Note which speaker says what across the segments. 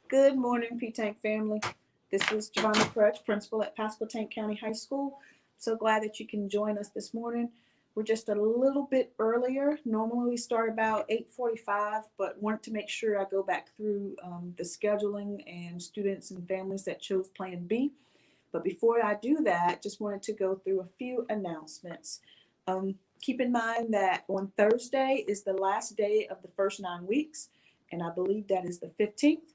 Speaker 1: Good morning, P-Tank family. This is Giovanna Crutch, principal at Pasquotank County High School. So glad that you can join us this morning. We're just a little bit earlier. Normally we start about 8:45, but wanted to make sure I go back through the scheduling and students and families that chose Plan B. But before I do that, just wanted to go through a few announcements. Keep in mind that on Thursday is the last day of the first 9 weeks, and I believe that is the 15th.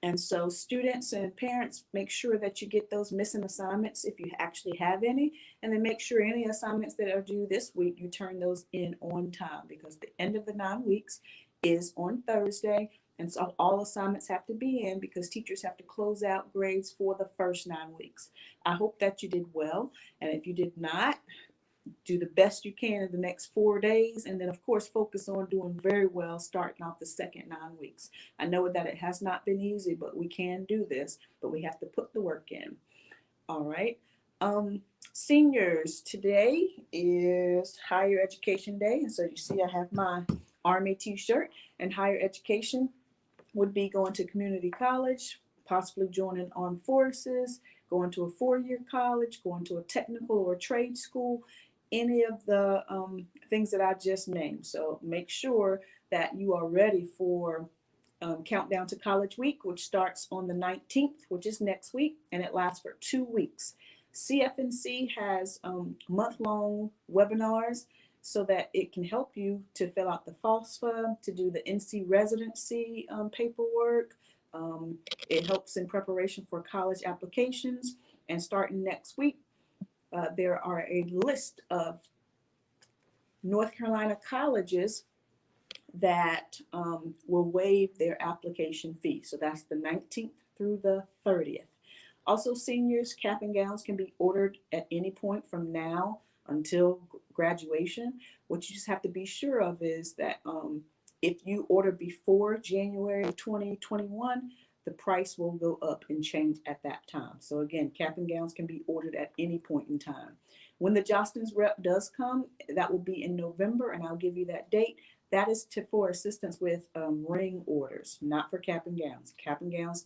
Speaker 1: And so students and parents, make sure that you get those missing assignments if you actually have any, and then make sure any assignments that are due this week, you turn those in on time, because the end of the 9 weeks is on Thursday. And so all assignments have to be in because teachers have to close out grades for the first 9 weeks. I hope that you did well. And if you did not, do the best you can in the next 4 days, and then of course focus on doing very well starting off the second 9 weeks. I know that it has not been easy, but we can do this, but we have to put the work in. All right. Seniors, today is higher education day, and so you see I have my Army t-shirt. And higher education would be going to community college, possibly joining armed forces, going to a 4-year college, going to a technical or a trade school, any of the things that I just named. So make sure that you are ready for Countdown to College Week, which starts on the 19th, which is next week, and it lasts for 2 weeks. CFNC has month-long webinars so that it can help you to fill out the FAFSA, to do the NC residency paperwork. It helps in preparation for college applications. And starting next week, there are a list of North Carolina colleges that will waive their application fee. So that's the 19th through the 30th. Also, seniors, cap and gowns can be ordered at any point from now until graduation. What you just have to be sure of is that if you order before January 2021, the price will go up and change at that time. So again, cap and gowns can be ordered at any point in time. When the Jostens rep does come, that will be in November, and I'll give you that date. That is for assistance with ring orders, not for cap and gowns. Cap and gowns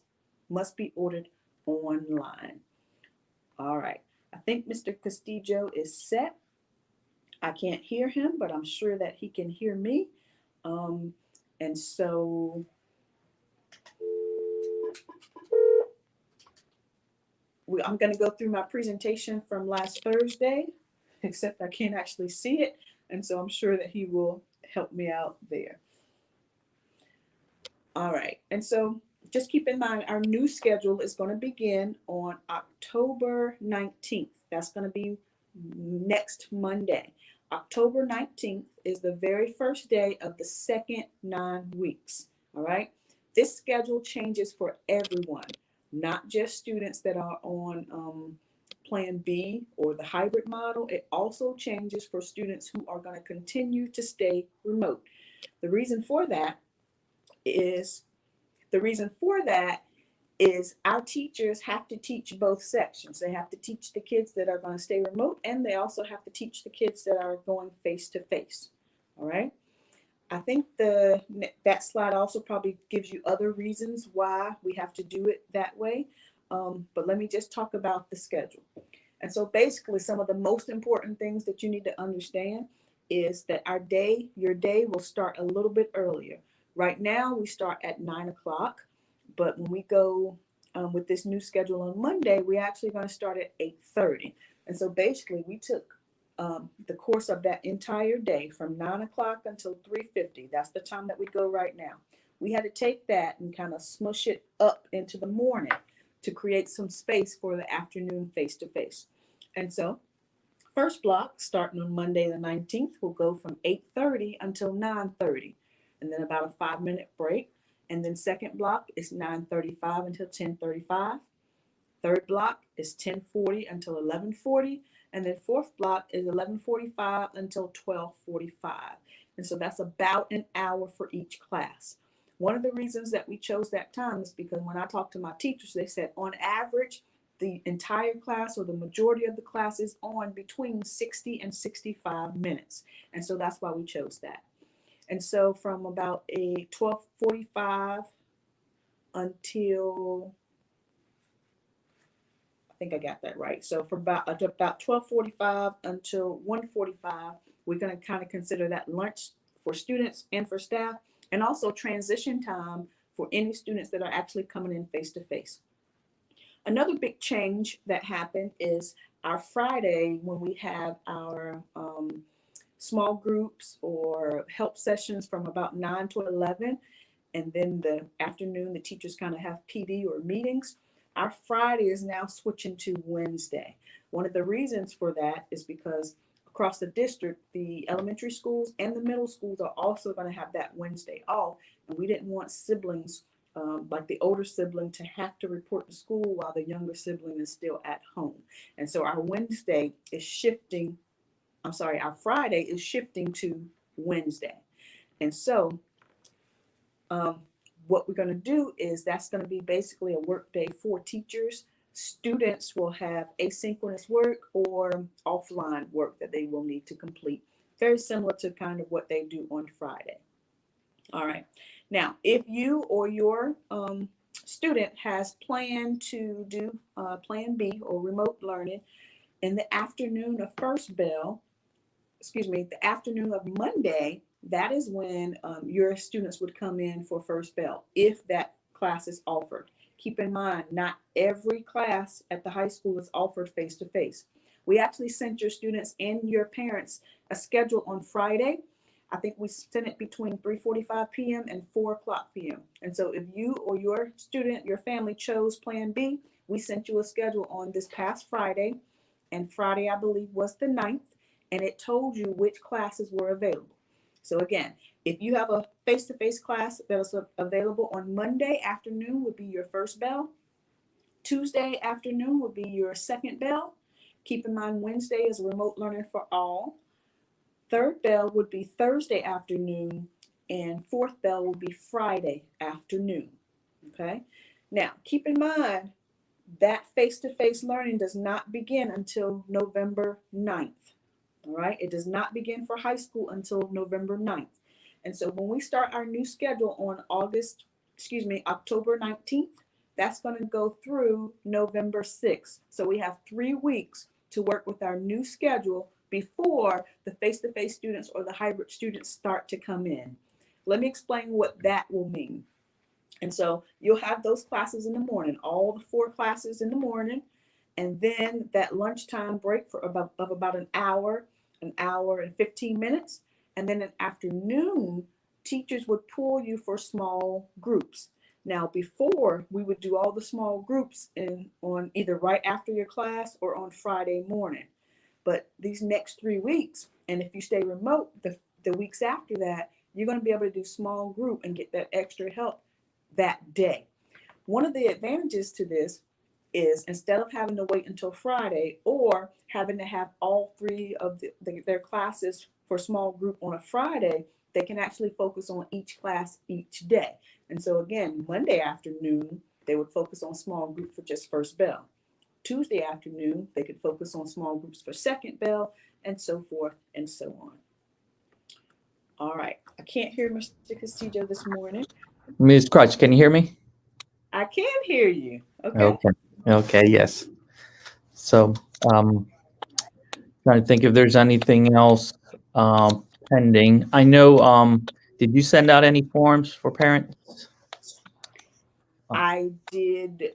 Speaker 1: must be ordered online. All right. I think Mr. Castillo is set. I can't hear him, but I'm sure that he can hear me. And so I'm going to go through my presentation from last Thursday, except I can't actually see it. And so I'm sure that he will help me out there. All right. And so just keep in mind, our new schedule is going to begin on October 19th. That's going to be next Monday. October 19th is the very first day of the second 9 weeks. All right. This schedule changes for everyone, not just students that are on Plan B or the hybrid model. It also changes for students who are going to continue to stay remote. The reason for that is our teachers have to teach both sections. They have to teach the kids that are going to stay remote, and they also have to teach the kids that are going face to face. All right. I think that slide also probably gives you other reasons why we have to do it that way. But let me just talk about the schedule. And so basically, some of the most important things that you need to understand is that your day will start a little bit earlier. Right now, we start at 9 o'clock, but when we go with this new schedule on Monday, we're actually going to start at 8:30. And so basically, we took the course of that entire day from 9 o'clock until 3:50. That's the time that we go right now. We had to take that and kind of smush it up into the morning to create some space for the afternoon face-to-face. And so first block, starting on Monday the 19th, will go from 8:30 until 9:30, and then about a 5-minute break. And then second block is 9:35 until 10:35. Third block is 10:40 until 11:40. And then fourth block is 11:45 until 12:45. And so that's about an hour for each class. One of the reasons that we chose that time is because when I talked to my teachers, they said on average, the entire class or the majority of the class is on between 60 and 65 minutes. And so that's why we chose that. And so from about a 12:45 until, I think I got that right. So for about 12:45 until 1:45, we're going to kind of consider that lunch for students and for staff, and also transition time for any students that are actually coming in face to face. Another big change that happened is our Friday when we have our small groups or help sessions from about 9 to 11, and then the afternoon the teachers kind of have PD or meetings. Our Friday is now switching to Wednesday. One of the reasons for that is because across the district, the elementary schools and the middle schools are also going to have that Wednesday off, and we didn't want siblings, like the older sibling, to have to report to school while the younger sibling is still at home. And so our Wednesday is shifting, I'm sorry, our Friday is shifting to Wednesday. And so what we're going to do is that's going to be basically a work day for teachers. Students will have asynchronous work or offline work that they will need to complete. Very similar to kind of what they do on Friday. All right. Now, if you or your student has planned to do Plan B or remote learning in the afternoon of first bell, the afternoon of Monday, that is when your students would come in for first bell if that class is offered. Keep in mind, not every class at the high school is offered face to face. We actually sent your students and your parents a schedule on Friday. I think we sent it between 3:45 p.m. and 4 o'clock p.m. And so if you or your student, your family chose Plan B, we sent you a schedule on this past Friday. And Friday, I believe, was the 9th. And it told you which classes were available. So again, if you have a face-to-face class that is available on Monday afternoon would be your first bell. Tuesday afternoon would be your second bell. Keep in mind, Wednesday is remote learning for all. Third bell would be Thursday afternoon, and fourth bell would be Friday afternoon. Okay. Now, keep in mind that face-to-face learning does not begin until November 9th. All right. It does not begin for high school until November 9th. And so when we start our new schedule on October 19th, that's going to go through November 6th. So we have 3 weeks to work with our new schedule before the face-to-face students or the hybrid students start to come in. Let me explain what that will mean. And so you'll have those classes in the morning, all the 4 classes in the morning, and then that lunchtime break for about an hour and 15 minutes. And then in the afternoon, teachers would pull you for small groups. Now, before, we would do all the small groups on either right after your class or on Friday morning. But these next 3 weeks, and if you stay remote, the weeks after that, you're going to be able to do small group and get that extra help that day. One of the advantages to this is instead of having to wait until Friday or having to have all 3 of their classes for small group on a Friday, they can actually focus on each class each day. And so again, Monday afternoon, they would focus on small group for just first bell. Tuesday afternoon, they could focus on small groups for second bell, and so forth and so on. All right. I can't hear Mr. Castillo this morning.
Speaker 2: Ms. Crutch, can you hear me?
Speaker 1: I can hear you. Okay.
Speaker 2: Okay. Okay, yes. So, trying to think if there's anything else pending. I know, did you send out any forms for parents?
Speaker 1: I did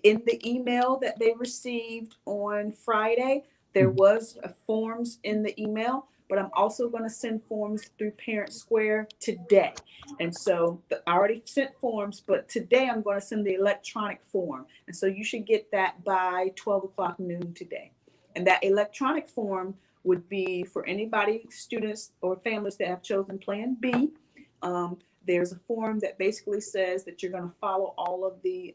Speaker 1: in the email that they received on Friday, there was forms in the email, but I'm also going to send forms through Parent Square today. And so I already sent forms, but today I'm going to send the electronic form. And so you should get that by 12 o'clock noon today. And that electronic form would be for anybody, students or families that have chosen Plan B. There's a form that basically says that you're going to follow all of the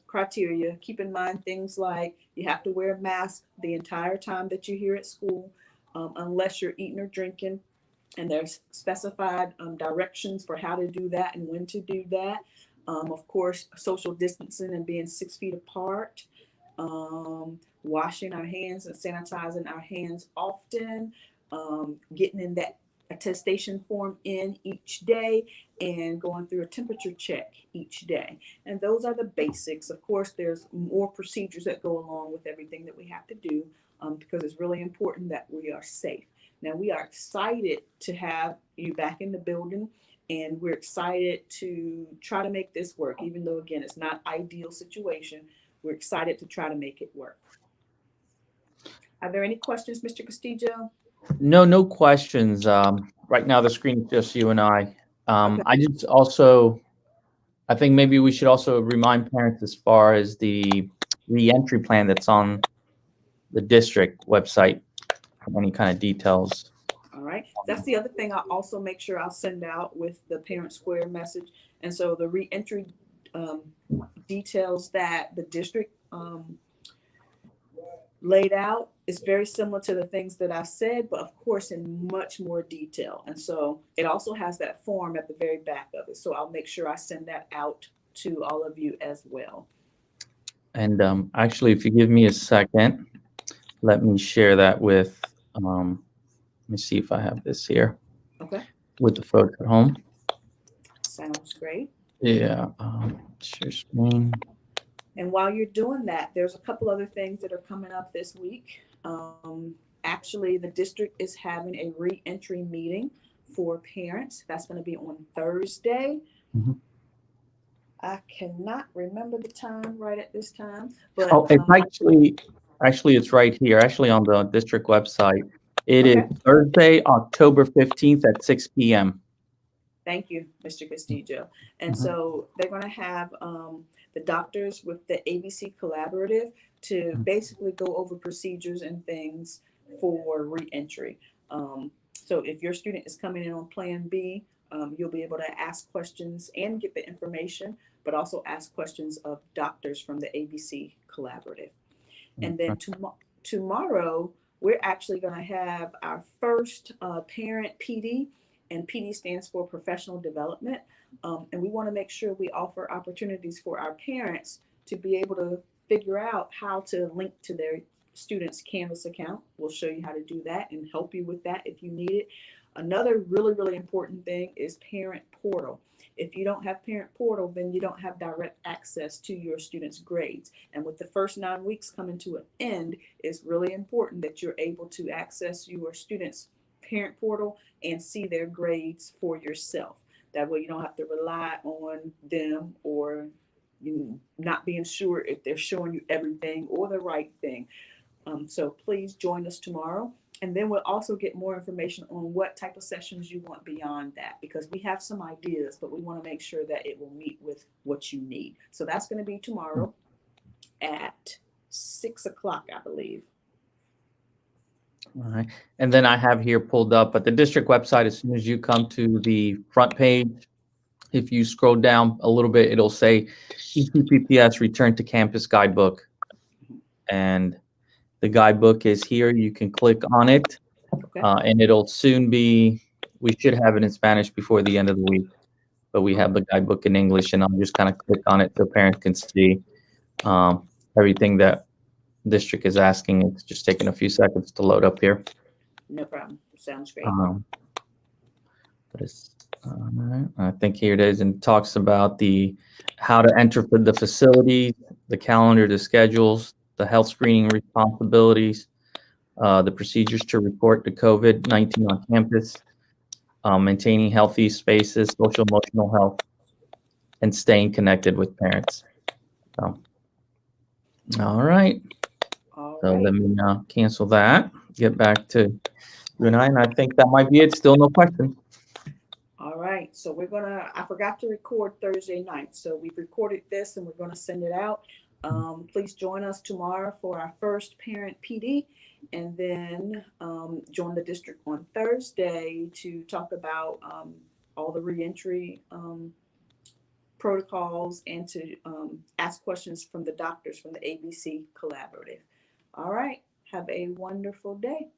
Speaker 1: criteria. Keep in mind things like you have to wear a mask the entire time that you're here at school, unless you're eating or drinking. And there's specified directions for how to do that and when to do that. Of course, social distancing and being 6 feet apart. Washing our hands and sanitizing our hands often. Getting in that attestation form in each day and going through a temperature check each day. And those are the basics. Of course, there's more procedures that go along with everything that we have to do, because it's really important that we are safe. Now, we are excited to have you back in the building, and we're excited to try to make this work, even though, again, it's not ideal situation. We're excited to try to make it work. Are there any questions, Mr. Castillo?
Speaker 2: No questions. Right now the screen is just you and I.
Speaker 1: Okay.
Speaker 2: I think maybe we should also remind parents as far as the reentry plan that's on the district website, any kind of details.
Speaker 1: All right. That's the other thing I'll also make sure I'll send out with the Parent Square message. And so the reentry details that the district laid out is very similar to the things that I said, but of course in much more detail. And so it also has that form at the very back of it. So I'll make sure I send that out to all of you as well.
Speaker 2: And actually, if you give me a second, let me share that with, let me see if I have this here.
Speaker 1: Okay.
Speaker 2: With the folks at home.
Speaker 1: Sounds great.
Speaker 2: Yeah, share screen.
Speaker 1: And while you're doing that, there's a couple other things that are coming up this week. Actually, the district is having a re-entry meeting for parents. That's going to be on Thursday.
Speaker 2: Mm-hmm.
Speaker 1: I cannot remember the time right at this time, but
Speaker 2: it's actually it's right here. Actually, on the district website, it is Thursday, October 15th at 6 p.m.
Speaker 1: Thank you, Mr. Castillo. And so they're going to have the doctors with the ABC Collaborative to basically go over procedures and things for reentry. So if your student is coming in on Plan B, you'll be able to ask questions and get the information, but also ask questions of doctors from the ABC Collaborative. And then tomorrow, we're actually going to have our first parent PD, and PD stands for professional development. And we want to make sure we offer opportunities for our parents to be able to figure out how to link to their students' Canvas account. We'll show you how to do that and help you with that if you need it. Another really, really important thing is Parent Portal. If you don't have Parent Portal, then you don't have direct access to your students' grades. And with the first 9 weeks coming to an end, it's really important that you're able to access your students' Parent Portal and see their grades for yourself. That way you don't have to rely on them or not being sure if they're showing you everything or the right thing. So please join us tomorrow. And then we'll also get more information on what type of sessions you want beyond that, because we have some ideas, but we want to make sure that it will meet with what you need. So that's going to be tomorrow at 6 o'clock, I believe.
Speaker 2: All right. And then I have here pulled up at the district website, as soon as you come to the front page, if you scroll down a little bit, it'll say ETPPS Return to Campus Guidebook. And the guidebook is here. You can click on it, and it'll soon be, we should have it in Spanish before the end of the week, but we have the guidebook in English, and I'll just kind of click on it so parents can see everything that district is asking. It's just taking a few seconds to load up here.
Speaker 1: No problem. Sounds great.
Speaker 2: But it's, I think here it is, and it talks about how to enter for the facility, the calendar, the schedules, the health screening responsibilities, the procedures to report to COVID-19 on campus, maintaining healthy spaces, social emotional health, and staying connected with parents. So, all right. So let me cancel that, get back to you and I think that might be it. Still no questions.
Speaker 1: All right. So I forgot to record Thursday night. So we've recorded this and we're going to send it out. Please join us tomorrow for our first parent PD, and then join the district on Thursday to talk about all the reentry protocols and to ask questions from the doctors from the ABC Collaborative. All right. Have a wonderful day.